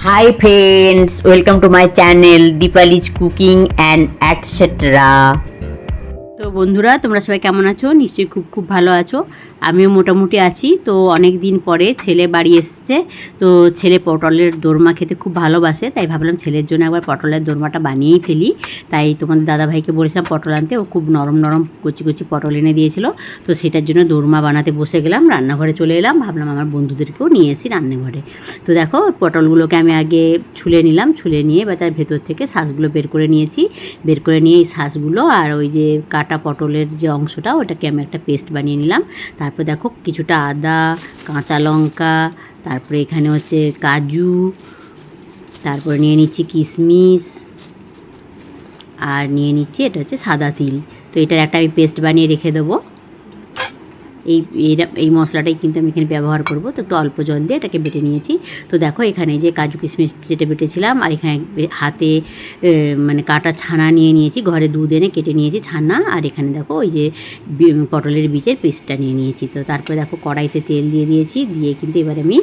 Hi friends, welcome to my channel Deepali's Cooking and etc. তো বন্ধুরা, তোমরা সবাই কেমন আছো? নিশ্চয়ই খুব ভালো আছো। আমিও মোটামুটি আছি। তো অনেক দিন পরে ছেলে বাড়ি এসেছে। তো ছেলে পটলের দোরমা খেতে খুব ভালোবাসে, তাই ভাবলাম ছেলের জন্য একবার পটলের দোরমাটা বানিয়েই ফেলি। তাই তোমাদের দাদাভাইকে বলেছিলাম পটল আনতে, ও খুব নরম নরম কচি কচি পটল এনে দিয়েছিল। তো সেটার জন্য দোরমা বানাতে বসে গেলাম, রান্নাঘরে চলে এলাম, ভাবলাম আমার বন্ধুদেরকেও নিয়ে এসি রান্নাঘরে। তো দেখো পটলগুলোকে আমি আগে ছুলে নিলাম, ছুলে নিয়ে এবার তার ভেতর থেকে শাঁসগুলো বের করে নিয়েছি। বের করে নিয়ে এই শাঁসগুলো আর ওই যে কাটা পটলের যে অংশটা ওটাকে আমি একটা পেস্ট বানিয়ে নিলাম। তারপর দেখো কিছুটা আদা, কাঁচা লঙ্কা, তারপরে এখানে হচ্ছে কাজু, তারপরে নিয়ে নিচ্ছি কিশমিশ, আর নিয়ে নিচ্ছি এটা হচ্ছে সাদা তিল। তো এটার একটা আমি পেস্ট বানিয়ে রেখে দেবো। এই মশলাটাই কিন্তু আমি এখানে ব্যবহার করব। তো একটু অল্প জল দিয়ে এটাকে বেটে নিয়েছি। তো দেখো এখানে যে কাজু কিশমিশ যেটা বেটেছিলাম, আর এখানে হাতে মানে কাটা ছানা নিয়ে নিয়েছি, ঘরে দুধ এনে কেটে নিয়েছি ছানা, আর এখানে দেখো ওই যে পটলের বীজের পেস্টটা নিয়ে নিয়েছি। তো তারপরে দেখো কড়াইতে তেল দিয়ে দিয়েছি, দিয়ে কিন্তু এবার আমি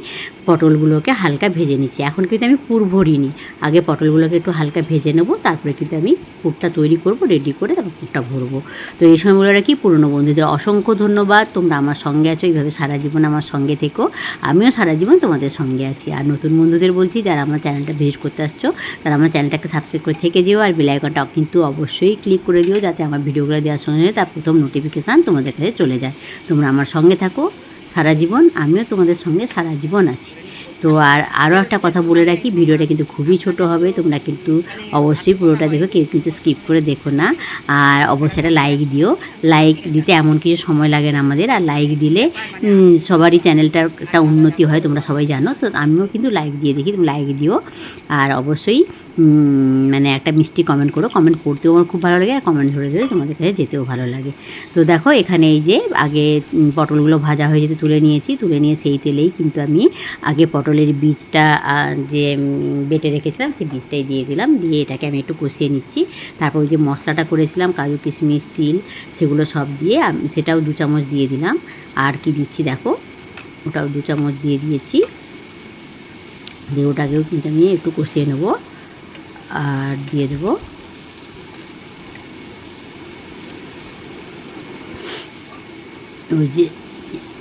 পটলগুলোকে হালকা ভেজে নিচ্ছি। এখন কিন্তু আমি পুর ভরিনি, আগে পটলগুলোকে একটু হালকা ভেজে নেবো, তারপরে কিন্তু আমি পুরটা তৈরি করব, রেডি করে তারপর পুরটা ভরবো। তো এই সময়গুলো কি পুরনো বন্ধুদের অসংখ্য ধন্যবাদ, তোমরা আমার সঙ্গে আছো, এইভাবে সারা জীবন আমার সঙ্গে থেকো, আমিও সারা জীবন তোমাদের সঙ্গে আছি। আর নতুন বন্ধুদের বলছি, যারা আমার চ্যানেলটা ভিজিট করতে আসছো তারা আমার চ্যানেলটাকে সাবস্ক্রাইব করে থেকে যেও, আর বেল আইকনটাও কিন্তু অবশ্যই ক্লিক করে দিও, যাতে আমার ভিডিওগুলো দেওয়ার সঙ্গে তার প্রথম নোটিফিকেশান তোমাদের কাছে চলে যায়। তোমরা আমার সঙ্গে থাকো সারা জীবন, আমিও তোমাদের সঙ্গে সারা জীবন আছি। তো আরও একটা কথা বলে রাখি, ভিডিওটা কিন্তু খুবই ছোট হবে, তোমরা কিন্তু অবশ্যই পুরোটা দেখো, কেউ কিন্তু স্কিপ করে দেখো না। আর অবশ্যই একটা লাইক দিও, লাইক দিতে এমন কিছু সময় লাগে না আমাদের, আর লাইক দিলে সবারই চ্যানেলটার একটা উন্নতি হয়, তোমরা সবাই জানো। তো আমিও কিন্তু লাইক দিয়ে দেখি, তুমি লাইক দিও। আর অবশ্যই মানে একটা মিষ্টি কমেন্ট করো, কমেন্ট করতেও আমার খুব ভালো লাগে, আর কমেন্ট ধরে ধরে তোমাদের কাছে যেতেও ভালো লাগে। তো দেখো এখানে এই যে আগে পটলগুলো ভাজা হয়ে যেতে তুলে নিয়েছি, তুলে নিয়ে সেই তেলেই কিন্তু আমি আগে পটলের বীজটা যে বেটে রেখেছিলাম সেই বীজটাই দিয়ে দিলাম, দিয়ে এটাকে আমি একটু কষিয়ে নিচ্ছি। তারপর ওই যে মশলাটা করেছিলাম কাজু কিশমিশ তিল, সেগুলো সব দিয়ে সেটাও 2 চামচ দিয়ে দিলাম। আর কি দিচ্ছি দেখো, ওটাও 2 চামচ দিয়ে দিয়েছি, দিয়ে ওটাকেও কিন্তু আমি একটু কষিয়ে নেবো। আর দিয়ে দেবো ওই যে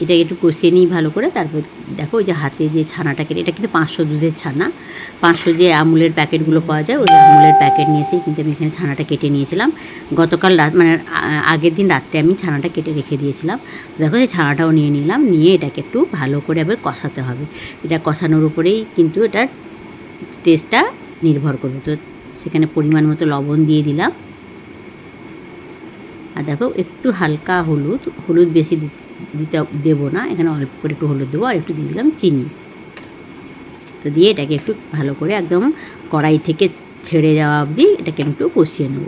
এটাকে একটু কষিয়ে নিই ভালো করে। তারপর দেখো ওই যে হাতে যে ছানাটা কেটে, এটা কিন্তু 500 দুধের ছানা, 500 যে আমুলের প্যাকেটগুলো পাওয়া যায়, ওই আমুলের প্যাকেট নিয়ে এসেই কিন্তু আমি এখানে ছানাটা কেটে নিয়েছিলাম। গতকাল রাত মানে আগের দিন রাত্রে আমি ছানাটা কেটে রেখে দিয়েছিলাম। দেখো এই ছানাটাও নিয়ে নিলাম, নিয়ে এটাকে একটু ভালো করে আবার কষাতে হবে। এটা কষানোর উপরেই কিন্তু এটার টেস্টটা নির্ভর করবে। তো সেখানে পরিমাণ মতো লবণ দিয়ে দিলাম, আর দেখো একটু হালকা হলুদ বেশি দেবো না, এখানে অল্প করে একটু হলুদ দেবো, আর একটু দিয়ে দিলাম চিনি। তো দিয়ে এটাকে একটু ভালো করে একদম কড়াই থেকে ছেড়ে যাওয়া অবধি এটাকে একটু কষিয়ে নেব।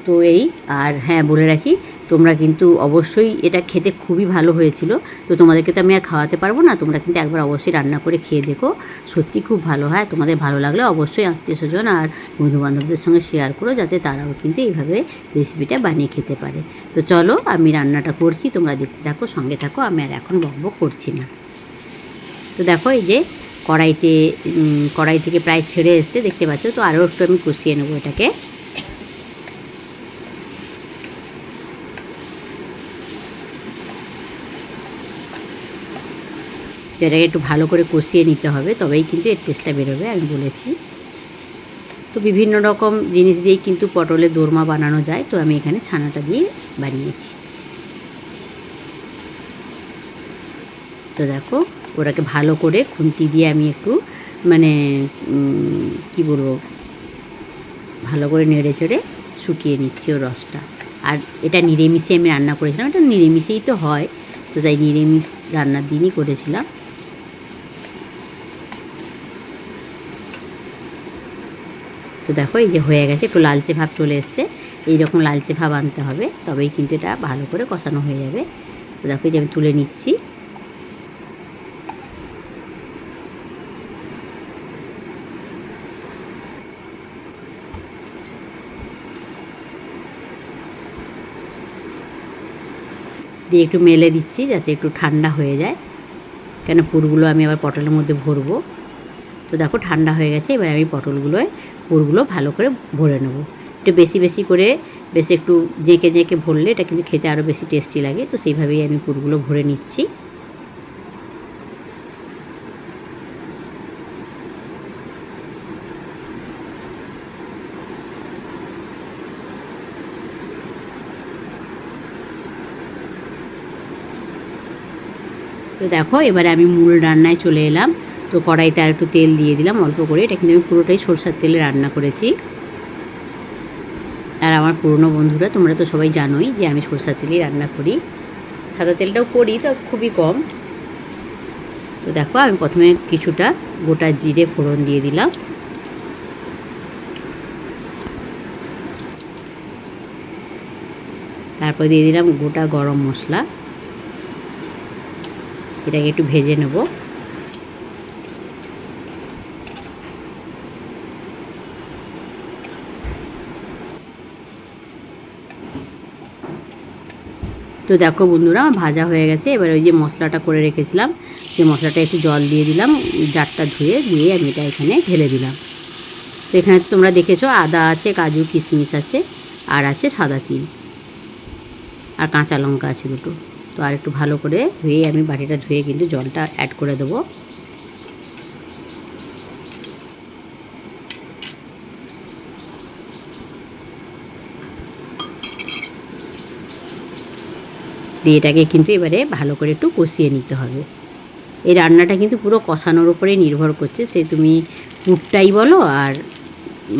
তো এই আর হ্যাঁ বলে রাখি, তোমরা কিন্তু অবশ্যই এটা খেতে খুবই ভালো হয়েছিল। তো তোমাদেরকে তো আমি আর খাওয়াতে পারবো না, তোমরা কিন্তু একবার অবশ্যই রান্না করে খেয়ে দেখো, সত্যি খুব ভালো হয়। তোমাদের ভালো লাগলে অবশ্যই আত্মীয় স্বজন আর বন্ধুবান্ধবদের সঙ্গে শেয়ার করো, যাতে তারাও কিন্তু এইভাবে রেসিপিটা বানিয়ে খেতে পারে। তো চলো আমি রান্নাটা করছি, তোমরা দেখতে থাকো, সঙ্গে থাকো, আমি আর এখন বকবক করছি না। তো দেখো এই যে কড়াই থেকে প্রায় ছেড়ে এসছে, দেখতে পাচ্ছ। তো আরও একটু আমি কষিয়ে নেবো এটাকে। এটাকে একটু ভালো করে কষিয়ে নিতে হবে, তবেই কিন্তু এর টেস্টটা বেরোবে, আমি বলেছি। তো বিভিন্ন রকম জিনিস দিয়েই কিন্তু পটলের দোরমা বানানো যায়, তো আমি এখানে ছানাটা দিয়ে বানিয়েছি। তো দেখো ওটাকে ভালো করে খুন্তি দিয়ে আমি একটু মানে কি বলবো, ভালো করে নেড়ে চেড়ে শুকিয়ে নিচ্ছি ওর রসটা। আর এটা নিরামিষে আমি রান্না করেছিলাম, এটা নিরামিষেই তো হয়, তো তাই নিরামিষ রান্নার দিনই করেছিলাম। তো দেখো এই যে হয়ে গেছে, একটু লালচে ভাব চলে এসছে, এইরকম লালচে ভাব আনতে হবে, তবেই কিন্তু এটা ভালো করে কষানো হয়ে যাবে। তো দেখো এই যে আমি তুলে নিচ্ছি। দিয়ে একটু মেলে দিচ্ছি যাতে একটু ঠান্ডা হয়ে যায়, কেন পুরগুলো আমি আবার পটলের মধ্যে ভরবো। তো তো দেখো ঠান্ডা হয়ে গেছে। এবার আমি পটলগুলোয় পুরগুলো ভালো করে ভরে নেবো। একটু বেশি বেশি করে, বেশ একটু জেঁকে জেঁকে ভরলে এটা কিন্তু খেতে আরও বেশি টেস্টি লাগে। তো সেইভাবেই আমি পুরগুলো ভরে নিচ্ছি। তো দেখো এবারে আমি মূল রান্নায় চলে এলাম। তো কড়াইতে আর একটু তেল দিয়ে দিলাম অল্প করে। এটা কিন্তু আমি পুরোটাই সরষের তেলে রান্না করেছি। আর আমার পুরনো বন্ধুরা তোমরা তো সবাই জানোই যে আমি সরষের তেলেই রান্না করি। সাদা তেলটাও করি, তো খুবই কম। তো দেখো আমি প্রথমে কিছুটা গোটা জিরে ফোড়ন দিয়ে দিলাম। তারপর দিয়ে দিলাম গোটা গরম মশলা। এটাকে একটু ভেজে নেব। তো দেখো বন্ধুরা আমার ভাজা হয়ে গেছে। এবার ওই যে মশলাটা করে রেখেছিলাম সেই মশলাটা একটু জল দিয়ে দিলাম, জারটা ধুয়ে দিয়ে আমি এটা এখানে ঢেলে দিলাম। তো এখানে তোমরা দেখেছো আদা আছে, কাজু কিশমিশ আছে, আর আছে সাদা তিল, আর কাঁচা লঙ্কা আছে দুটো। তো আর একটু ভালো করে ধুয়ে আমি বাটিটা ধুয়ে কিন্তু জলটা অ্যাড করে দেবো। দিয়ে এটাকে কিন্তু এবারে ভালো করে একটু কষিয়ে নিতে হবে। এই রান্নাটা কিন্তু পুরো কষানোর উপরেই নির্ভর করছে, সে তুমি পুরটাই বলো আর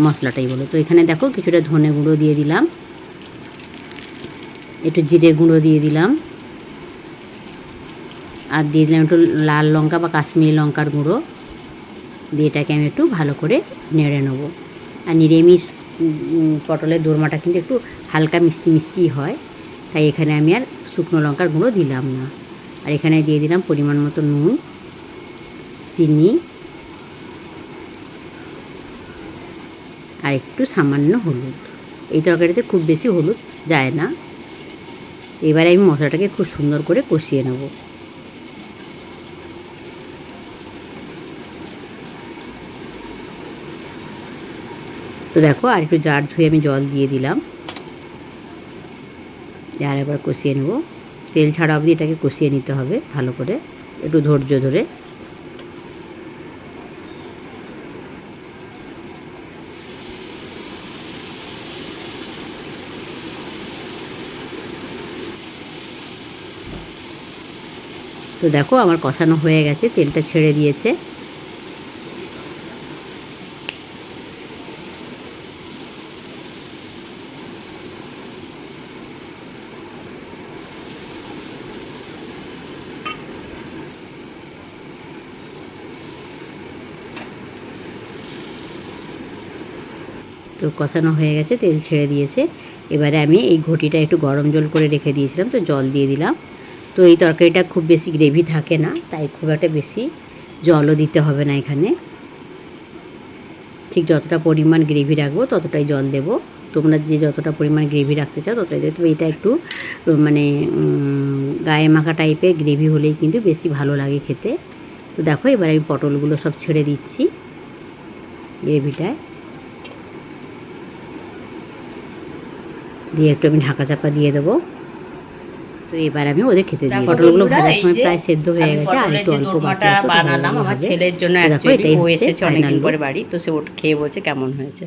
মশলাটাই বলো। তো এখানে দেখো কিছুটা ধনে গুঁড়ো দিয়ে দিলাম, একটু জিরে গুঁড়ো দিয়ে দিলাম, আর দিয়ে দিলাম একটু লাল লঙ্কা বা কাশ্মীরি লঙ্কার গুঁড়ো। দিয়ে এটাকে আমি একটু ভালো করে নেড়ে নেবো। আর নিরামিষ পটলের দোরমাটা কিন্তু একটু হালকা মিষ্টি মিষ্টি হয়, তাই এখানে আমি আর শুকনো লঙ্কার গুঁড়ো দিলাম না। আর এখানে দিয়ে দিলাম পরিমাণ মতো নুন, চিনি, আর একটু সামান্য হলুদ। এই তরকারিতে খুব বেশি হলুদ যায় না। এবারে আমি মশলাটাকে খুব সুন্দর করে কষিয়ে নেব। তো দেখো আর একটু জার ধুয়ে আমি জল দিয়ে দিলাম, আর এবার কষিয়ে নেব। তেল ছাড়া অবধি এটাকে কষিয়ে নিতে হবে ভালো করে, একটু ধৈর্য ধরে। তো দেখো আমার কষানো হয়ে গেছে, তেলটা ছেড়ে দিয়েছে। তো কষানো হয়ে গেছে, তেল ছেড়ে দিয়েছে। এবারে আমি এই ঘটিটা একটু গরম জল করে রেখে দিয়েছিলাম, তো জল দিয়ে দিলাম। তো এই তরকারিটা খুব বেশি গ্রেভি থাকে না, তাই খুব একটা বেশি জলও দিতে হবে না। এখানে ঠিক যতটা পরিমাণ গ্রেভি রাখবো ততটাই জল দেব। তোমরা যে যতটা পরিমাণ গ্রেভি রাখতে চাও ততটাই দেবে। তবে এটা একটু মানে গায়ে মাখা টাইপের গ্রেভি হলেই কিন্তু বেশি ভালো লাগে খেতে। তো দেখো এবার আমি পটলগুলো সব ছেড়ে দিচ্ছি গ্রেভিটায়, দিয়ে একটু আমি ঢাকা চাপা দিয়ে দেবো। তো এবার আমি ওদের খেতে দিই। পটলগুলো ভাজার সময় প্রায় সেদ্ধ হয়ে গেছে, আর একটু অল্প বাকি আছে, বানালাম আমার ছেলের জন্য। দেখো এটাই ও হচ্ছে এসেছে অনেকদিন পরে বাড়ি, তো সে ওটা খেয়ে বলছে কেমন হয়েছে,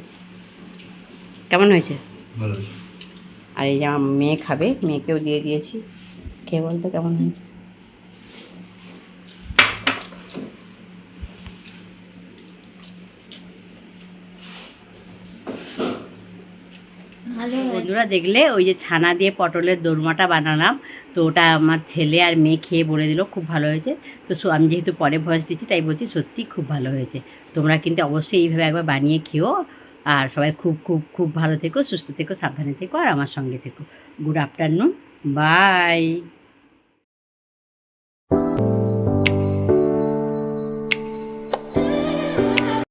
কেমন হয়েছে। আর এই যে আমার মেয়ে খাবে, মেয়েকেও দিয়ে দিয়েছি, খেয়ে বলতে কেমন হয়েছে। বন্ধুরা দেখলে ওই যে ছানা দিয়ে পটলের দোরমাটা বানালাম, তো ওটা আমার ছেলে আর মেয়ে খেয়ে বলে দিল খুব ভালো হয়েছে। তো আমি যেহেতু পরে ভয়েস দিচ্ছি তাই বলছি সত্যি খুব ভালো হয়েছে। তোমরা কিন্তু অবশ্যই এইভাবে একবার বানিয়ে খেও। আর সবাই খুব খুব খুব ভালো থেকো, সুস্থ থেকো, সাবধানে থেকো, আর আমার সঙ্গে থেকো। Good afternoon, by.